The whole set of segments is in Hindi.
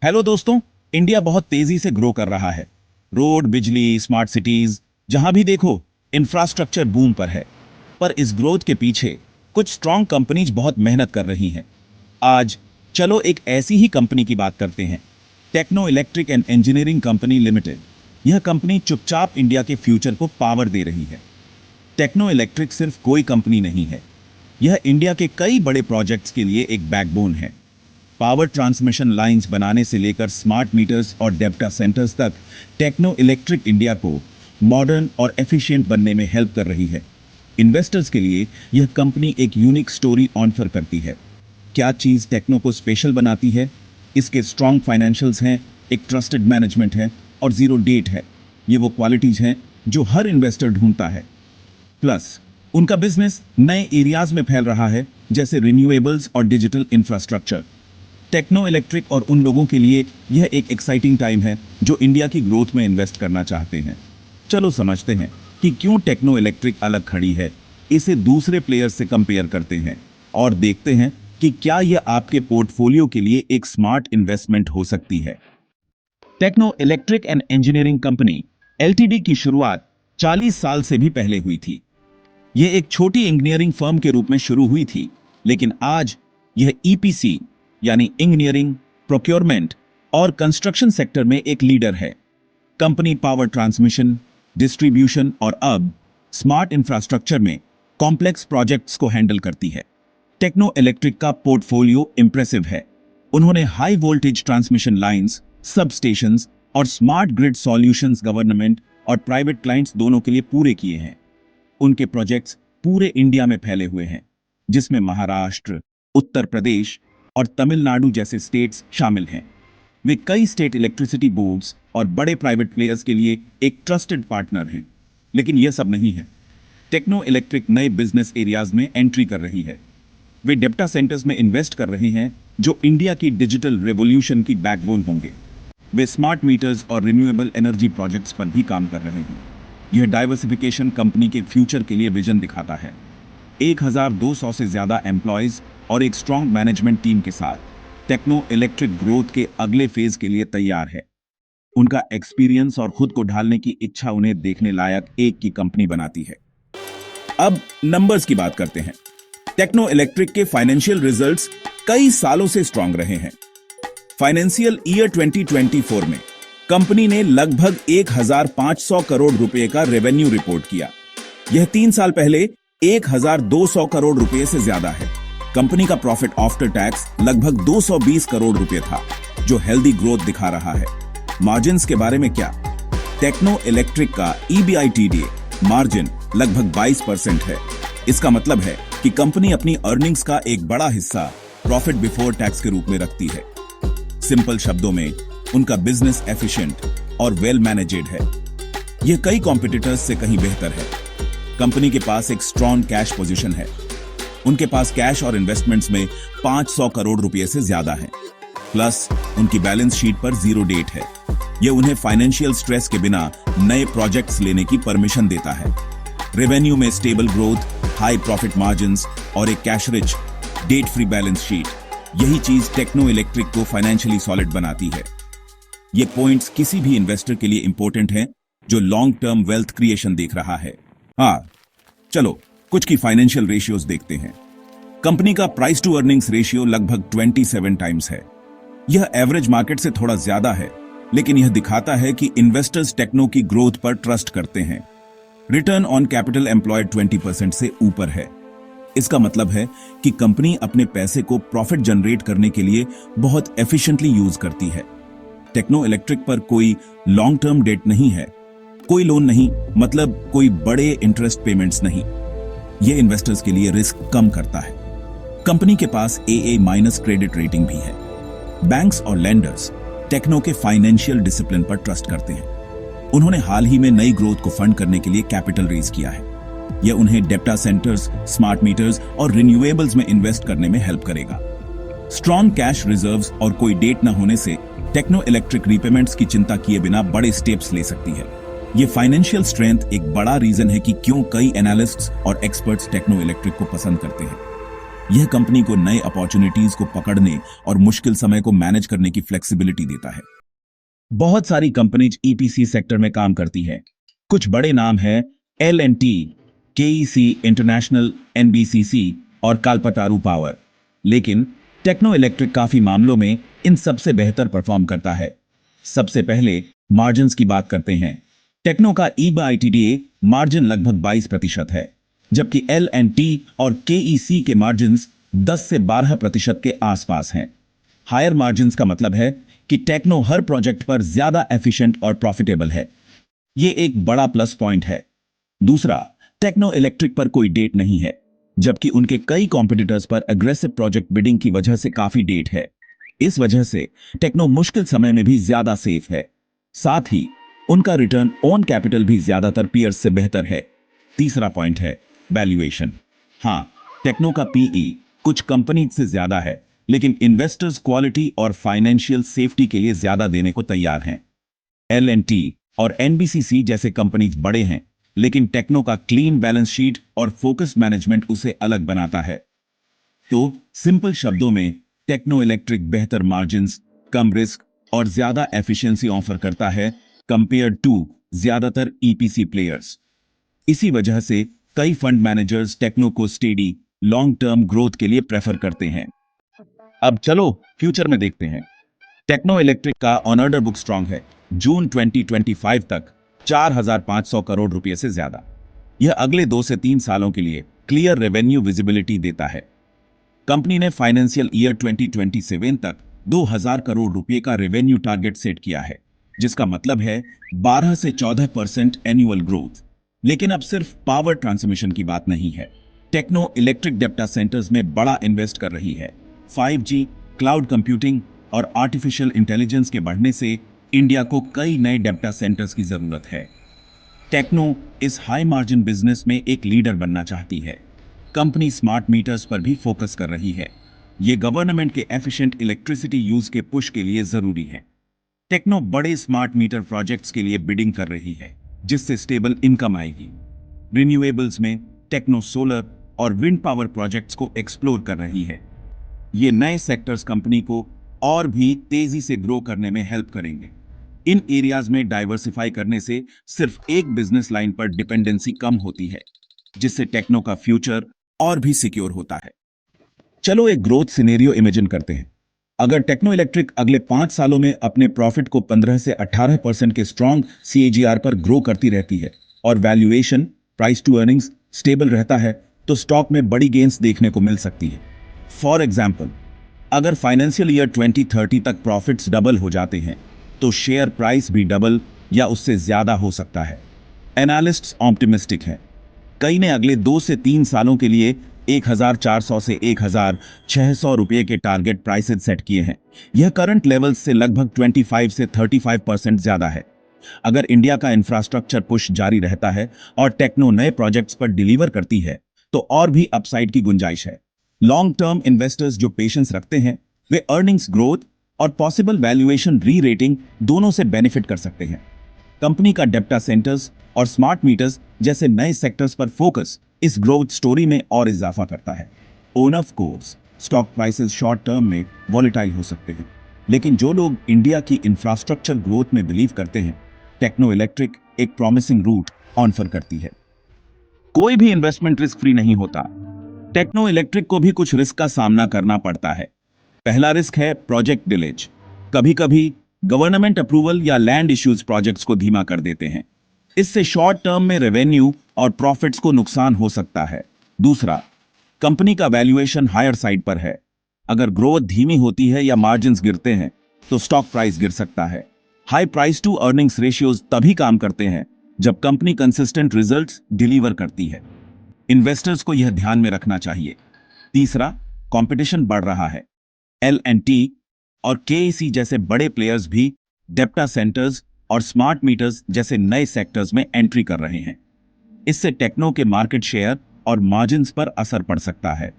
हेलो दोस्तों। इंडिया बहुत तेजी से ग्रो कर रहा है। रोड, बिजली, स्मार्ट सिटीज, जहां भी देखो इंफ्रास्ट्रक्चर बूम पर है। पर इस ग्रोथ के पीछे कुछ स्ट्रॉन्ग कंपनीज बहुत मेहनत कर रही हैं। आज चलो एक ऐसी ही कंपनी की बात करते हैं, Techno Electric and Engineering Company Limited. यह कंपनी चुपचाप इंडिया के फ्यूचर को पावर दे रही है। टेक्नो इलेक्ट्रिक सिर्फ कोई कंपनी नहीं है, यह इंडिया के कई बड़े प्रोजेक्ट्स के लिए एक बैकबोन है। पावर ट्रांसमिशन लाइंस बनाने से लेकर स्मार्ट मीटर्स और डेटा सेंटर्स तक टेक्नो इलेक्ट्रिक इंडिया को मॉडर्न और एफिशिएंट बनने में हेल्प कर रही है। इन्वेस्टर्स के लिए यह कंपनी एक यूनिक स्टोरी ऑफर करती है। क्या चीज़ टेक्नो को स्पेशल बनाती है? इसके स्ट्रॉन्ग फाइनेंशियल्स हैं, एक ट्रस्टेड मैनेजमेंट है और जीरो डेट है। ये वो क्वालिटीज हैं जो हर इन्वेस्टर ढूंढता है। प्लस उनका बिजनेस नए एरियाज में फैल रहा है, जैसे रिन्यूएबल्स और डिजिटल इंफ्रास्ट्रक्चर। टेक्नो इलेक्ट्रिक और उन लोगों के लिए यह एक एक्साइटिंग टाइम है जो इंडिया की ग्रोथ में इन्वेस्ट करना चाहते हैं। चलो समझते हैं कि क्यों टेक्नो इलेक्ट्रिक अलग खड़ी है, इसे दूसरे प्लेयर्स से कंपेयर करते हैं और देखते हैं कि क्या यह आपके पोर्टफोलियो के लिए एक स्मार्ट इन्वेस्टमेंट हो सकती है। Techno Electric and Engineering Company LTD की शुरुआत 40 साल से भी पहले हुई थी। यह एक छोटी इंजीनियरिंग फर्म के रूप में शुरू हुई थी, लेकिन आज यह ईपीसी यानी इंजीनियरिंग, प्रोक्योरमेंट और कंस्ट्रक्शन सेक्टर में एक लीडर है। कंपनी पावर ट्रांसमिशन, डिस्ट्रीब्यूशन और अब स्मार्ट इंफ्रास्ट्रक्चर में कॉम्प्लेक्स प्रोजेक्ट्स को हैंडल करती है। टेक्नो इलेक्ट्रिक का पोर्टफोलियो इंप्रेसिव है। उन्होंने हाई वोल्टेज ट्रांसमिशन लाइंस, सब स्टेशंस और स्मार्ट ग्रिड सॉल्यूशंस गवर्नमेंट और प्राइवेट क्लाइंट्स दोनों के लिए पूरे किए हैं। उनके प्रोजेक्ट्स पूरे इंडिया में फैले हुए हैं, जिसमें महाराष्ट्र, उत्तर प्रदेश और तमिलनाडु जैसे स्टेट्स शामिल हैं। वे कई स्टेट इलेक्ट्रिसिटी बोर्ड्स और बड़े प्राइवेट प्लेयर्स के लिए एक ट्रस्टेड पार्टनर हैं। लेकिन यह सब नहीं है। टेक्नो इलेक्ट्रिक नए बिजनेस एरियाज में एंट्री कर रही है। वे डेटा सेंटर्स में इन्वेस्ट कर रहे हैं जो इंडिया की डिजिटल रेवोल्यूशन की बैकबोन होंगे। वे स्मार्ट मीटर्स और रिन्यूएबल एनर्जी प्रोजेक्ट्स पर भी काम कर रहे हैं। यह डाइवर्सिफिकेशन कंपनी के फ्यूचर के लिए विजन दिखाता है। 1200 से ज्यादा एम्प्लॉयज और एक स्ट्रॉन्ग मैनेजमेंट टीम के साथ टेक्नो इलेक्ट्रिक ग्रोथ के अगले फेज के लिए तैयार है। उनका एक्सपीरियंस और खुद को ढालने की इच्छा उन्हें देखने लायक एक की कंपनी बनाती है। अब नंबर्स की बात करते हैं। टेक्नो इलेक्ट्रिक के फाइनेंशियल रिजल्ट्स कई सालों से स्ट्रॉन्ग रहे हैं। फाइनेंशियल ईयर 2024 में कंपनी ने लगभग 1500 करोड़ रुपए का रेवेन्यू रिपोर्ट किया। यह 3 साल पहले 1200 करोड़ रुपए से ज्यादा है। कंपनी का प्रॉफिट आफ्टर टैक्स लगभग 220 करोड़ रुपए था, जो हेल्दी ग्रोथ दिखा रहा है। मार्जिन्स के बारे में क्या? टेक्नो इलेक्ट्रिक का ईबीआईटीडी मार्जिन लगभग 22% है। इसका मतलब है कि कंपनी अपनी अर्निंग्स का एक बड़ा हिस्सा प्रॉफिट बिफोर टैक्स के रूप में रखती है। सिंपल शब्दों में, उनका बिजनेस एफिशिएंट और वेल मैनेजेड है। यह कई कॉम्पिटिटर्स से कहीं बेहतर है। कंपनी के पास एक स्ट्रॉन्ग कैश पोजीशन है। उनके पास कैश और इन्वेस्टमेंट्स में 500 करोड़ रुपए से ज्यादा है। प्लस उनकी बैलेंस शीट पर जीरो डेट है। यह उन्हें फाइनेंशियल स्ट्रेस के बिना नए प्रोजेक्ट्स लेने की परमिशन देता है। रेवेन्यू में stable growth, high profit margins और एक cash rich, debt free balance sheet, यही चीज टेक्नो इलेक्ट्रिक को फाइनेंशियली सॉलिड बनाती है। ये पॉइंट्स किसी भी इन्वेस्टर के लिए इंपॉर्टेंट हैं जो लॉन्ग टर्म वेल्थ क्रिएशन देख रहा है। हाँ, चलो कुछ की फाइनेंशियल रेशियोज देखते हैं। कंपनी का प्राइस टू अर्निंग्स रेशियो लगभग 27 टाइम्स है। यह एवरेज मार्केट से थोड़ा ज्यादा है, लेकिन यह दिखाता है कि इन्वेस्टर्स टेक्नो की ग्रोथ पर ट्रस्ट करते हैं। रिटर्न ऑन कैपिटल एम्प्लॉयड 20% से ऊपर है। इसका मतलब है कि कंपनी अपने पैसे को प्रॉफिट जनरेट करने के लिए बहुत एफिशिएंटली यूज करती है। टेक्नो इलेक्ट्रिक पर कोई लॉन्ग टर्म डेट नहीं है, कोई लोन नहीं, मतलब कोई बड़े इंटरेस्ट पेमेंट्स नहीं। यह इन्वेस्टर्स के लिए रिस्क कम करता है। कंपनी के पास AA- क्रेडिट रेटिंग भी है। बैंक्स और लेंडर्स टेक्नो के फाइनेंशियल डिसिप्लिन पर ट्रस्ट करते हैं। उन्होंने हाल ही में नई ग्रोथ को फंड करने के लिए कैपिटल रेज किया है। यह उन्हें डेटा सेंटर्स, स्मार्ट मीटर्स और रिन्यूएबल्स में इन्वेस्ट करने में हेल्प करेगा। स्ट्रॉन्ग कैश रिजर्व्स और कोई डेट न होने से टेक्नो इलेक्ट्रिक रीपेमेंट्स की चिंता किए बिना बड़े स्टेप्स ले सकती है। यह फाइनेंशियल स्ट्रेंथ एक बड़ा रीजन है कि क्यों कई एनालिस्ट्स और एक्सपर्ट्स टेक्नो इलेक्ट्रिक को पसंद करते हैं। यह कंपनी को नए अपॉर्चुनिटीज को पकड़ने और मुश्किल समय को मैनेज करने की फ्लेक्सिबिलिटी देता है। बहुत सारी कंपनीज ईपीसी सेक्टर में काम करती है। कुछ बड़े नाम हैं L&T, केईसी इंटरनेशनल, एनबीसीसी और कालपटारू पावर। लेकिन टेक्नो इलेक्ट्रिक काफी मामलों में इन सबसे बेहतर परफॉर्म करता है। सबसे पहले मार्जिन्स की बात करते हैं। टेक्नो का EBITDA मार्जिन लगभग 22% है, जबकि L&T और केईसी के मार्जिन्स 10 से 12% के आसपास हैं। हायर मार्जिन्स का मतलब है कि टेक्नो हर प्रोजेक्ट पर ज्यादा एफिशिएंट और प्रॉफिटेबल है। यह एक बड़ा प्लस पॉइंट है। दूसरा, टेक्नो इलेक्ट्रिक पर कोई डेट नहीं है, जबकि उनके कई कॉम्पिटिटर्स पर अग्रेसिव प्रोजेक्ट बिडिंग की वजह से काफी डेट है। इस वजह से टेक्नो मुश्किल समय में भी ज्यादा सेफ है। साथ ही उनका रिटर्न ऑन कैपिटल भी ज्यादातर पीयर्स से बेहतर है। तीसरा पॉइंट है वैल्यूएशन। हाँ, टेक्नो का पीई कुछ कंपनी से ज्यादा है, लेकिन इन्वेस्टर्स क्वालिटी और फाइनेंशियल सेफ्टी के लिए ज्यादा देने को तैयार हैं। L&T और एनबीसीसी जैसे कंपनीज बड़े हैं, लेकिन टेक्नो का क्लीन बैलेंस शीट और फोकस मैनेजमेंट उसे अलग बनाता है। तो सिंपल शब्दों में टेक्नो इलेक्ट्रिक बेहतर मार्जिन्स, कम रिस्क और ज्यादा एफिशिएंसी ऑफर करता है कंपेयर टू ज्यादातर ईपीसी प्लेयर्स। इसी वजह से कई फंड मैनेजर्स टेक्नो को स्टेडी लॉन्ग टर्म ग्रोथ के लिए प्रेफर करते हैं। अब चलो फ्यूचर में देखते हैं। टेक्नो इलेक्ट्रिक का ऑन ऑर्डर बुक स्ट्रांग है। जून 2025 तक 4,500 करोड़ रुपए से ज्यादा। यह अगले 2 से 3 सालों के लिए क्लियर रेवेन्यू विजिबिलिटी देता है। कंपनी ने फाइनेंशियल ईयर 2027 तक 2,000 करोड़ रुपए का रेवेन्यू टारगेट सेट किया है, जिसका मतलब है 12 से 14% एनुअल ग्रोथ। लेकिन अब सिर्फ पावर ट्रांसमिशन की बात नहीं है। टेक्नो इलेक्ट्रिक डेटा सेंटर्स में बड़ा इन्वेस्ट कर रही है। 5G, क्लाउड कंप्यूटिंग और आर्टिफिशियल इंटेलिजेंस के बढ़ने से इंडिया को कई नए डेटा सेंटर्स की जरूरत है। टेक्नो इस हाई मार्जिन बिजनेस में एक लीडर बनना चाहती है। कंपनी स्मार्ट मीटर्स पर भी फोकस कर रही है। ये गवर्नमेंट के एफिशिएंट इलेक्ट्रिसिटी यूज के पुश के लिए जरूरी है। टेक्नो बड़े स्मार्ट मीटर प्रोजेक्ट्स के लिए बिडिंग कर रही है, जिससे स्टेबल इनकम आएगी। रिन्यूएबल्स में टेक्नो सोलर और विंड पावर प्रोजेक्ट्स को एक्सप्लोर कर रही है। ये नए सेक्टर्स कंपनी को और भी तेजी से ग्रो करने में हेल्प करेंगे। इन एरियाज में डाइवर्सिफाई करने से सिर्फ एक बिजनेस लाइन पर डिपेंडेंसी कम होती है, जिससे टेक्नो का फ्यूचर और भी सिक्योर होता है। चलो एक ग्रोथ सिनेरियो इमेजिन करते हैं। अगर टेक्नो इलेक्ट्रिक अगले 5 सालों में अपने प्रॉफिट को 15 से 18% के स्ट्रॉन्ग CAGR पर ग्रो करती रहती है और valuation, price to earnings stable रहता है, तो स्टॉक में बड़ी गेन्स देखने को मिल सकती है। फॉर एग्जाम्पल, अगर फाइनेंशियल ईयर 2030 तक प्रॉफिट्स डबल हो जाते हैं, तो शेयर प्राइस भी डबल या उससे ज्यादा हो सकता है। एनालिस्ट्स ऑप्टिमिस्टिक हैं। कई ने अगले 2 से 3 सालों के लिए 1,400 से 1,600 रुपए के टारगेट प्राइसेस सेट किए हैं। यह करंट लेवल्स से लगभग 25 से 35% ज्यादा है। अगर इंडिया का इंफ्रास्ट्रक्चर पुश जारी रहता है और टेक्नो नए प्रोजेक्ट्स पर डिलीवर करती है, तो और भी अपसाइड की गुंजाइश है। लॉन्ग टर्म इन्वेस्टर्स जो पेशेंस रखते हैं, वे अर्निंग्स ग्रोथ और पॉसिबल वैल्यूएशन री रेटिंग दोनों से बेनिफिट कर सकते हैं। कंपनी का डेटा सेंटर्स और स्मार्ट मीटर्स जैसे नए सेक्टर्स पर फोकस इस ग्रोथ स्टोरी में और इजाफा करता है। Of course stock prices short term में वॉलेटाइल हो सकते हैं, लेकिन जो लोग इंडिया की इंफ्रास्ट्रक्चर ग्रोथ में बिलीव करते हैं, टेक्नो इलेक्ट्रिक एक प्रॉमिसिंग रूट ऑफर करती है। कोई भी इन्वेस्टमेंट रिस्क फ्री नहीं होता। टेक्नो इलेक्ट्रिक को भी कुछ रिस्क का सामना करना पड़ता है। पहला रिस्क है प्रोजेक्ट डिलेज। कभी कभी गवर्नमेंट अप्रूवल या लैंड इश्यूज प्रोजेक्ट्स को धीमा कर देते हैं। इससे शॉर्ट टर्म में रेवेन्यू और प्रॉफिट्स को नुकसान हो सकता है। दूसरा, कंपनी का वैल्यूएशन हायर साइड पर है। अगर ग्रोथ धीमी होती है या मार्जिन्स गिरते हैं, तो स्टॉक प्राइस गिर सकता है। High price to earnings ratios तभी काम करते हैं जब कंपनी कंसिस्टेंट रिजल्ट्स डिलीवर करती है। इन्वेस्टर्स को यह ध्यान में रखना चाहिए। तीसरा, कंपटीशन बढ़ रहा है। L&T और केईसी जैसे बड़े प्लेयर्स भी डेटा सेंटर्स और स्मार्ट मीटर्स जैसे नए सेक्टर्स में एंट्री कर रहे हैं। इससे टेक्नो के मार्केट शेयर और मार्जिन्स पर असर पड़ सकता है।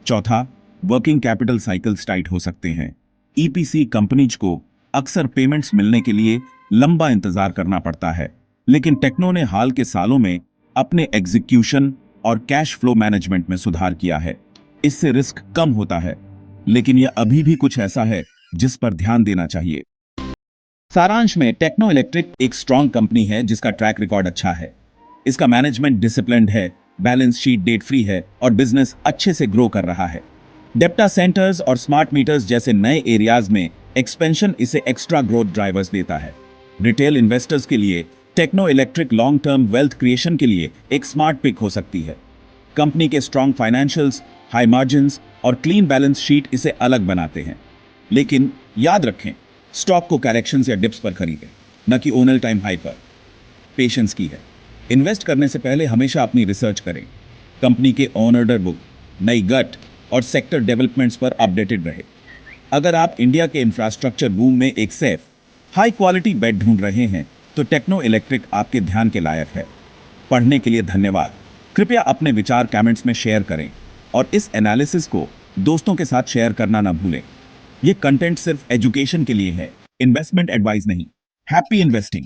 चौथा, वर्किंग कैपिटल साइकिल्स टाइट हो सकते हैं। ईपीसी कंपनीज को अक्सर पेमेंट्स मिलने के लिए लंबा इंतजार करना पड़ता है, लेकिन टेक्नो ने हाल के सालों में अपने एग्जीक्यूशन और कैश फ्लो मैनेजमेंट में सुधार किया है। इससे रिस्क कम होता है, लेकिन यह अभी भी कुछ ऐसा है जिस पर ध्यान देना चाहिए। सारांश में टेक्नो इलेक्ट्रिक एक स्ट्रांग कंपनी है जिसका ट्रैक रिकॉर्ड अच्छा है। इसका मैनेजमेंट डिसिप्लिन्ड है, बैलेंस शीट डेट फ्री है और बिजनेस अच्छे से ग्रो कर रहा है। डेटा सेंटर्स और स्मार्ट मीटर्स जैसे नए एरियाज में एक्सपेंशन इसे एक्स्ट्रा ग्रोथ ड्राइवर्स देता है। रिटेल इन्वेस्टर्स के लिए Techno Electric long term wealth creation के लिए एक स्मार्ट पिक हो सकती है। कंपनी के स्ट्रांग फाइनेंशियल्स, हाई मार्जिन्स और क्लीन बैलेंस शीट इसे अलग बनाते हैं। लेकिन याद रखें, स्टॉक को करेक्शंस या डिप्स पर खरीदें, न कि ओनल टाइम हाई पर। पेशेंस की है। इन्वेस्ट करने से पहले हमेशा अपनी रिसर्च करें। कंपनी के ऑन ऑर्डर बुक, नई गट और सेक्टर डेवलपमेंट्स पर अपडेटेड रहे। अगर आप इंडिया के इंफ्रास्ट्रक्चर बूम में एक सेफ, हाई क्वालिटी बेट ढूंढ रहे हैं, तो टेक्नो इलेक्ट्रिक आपके ध्यान के लायक है। पढ़ने के लिए धन्यवाद। कृपया अपने विचार कमेंट्स में शेयर करें और इस एनालिसिस को दोस्तों के साथ शेयर करना ना भूलें। ये कंटेंट सिर्फ एजुकेशन के लिए है, इन्वेस्टमेंट एडवाइस नहीं। Happy investing.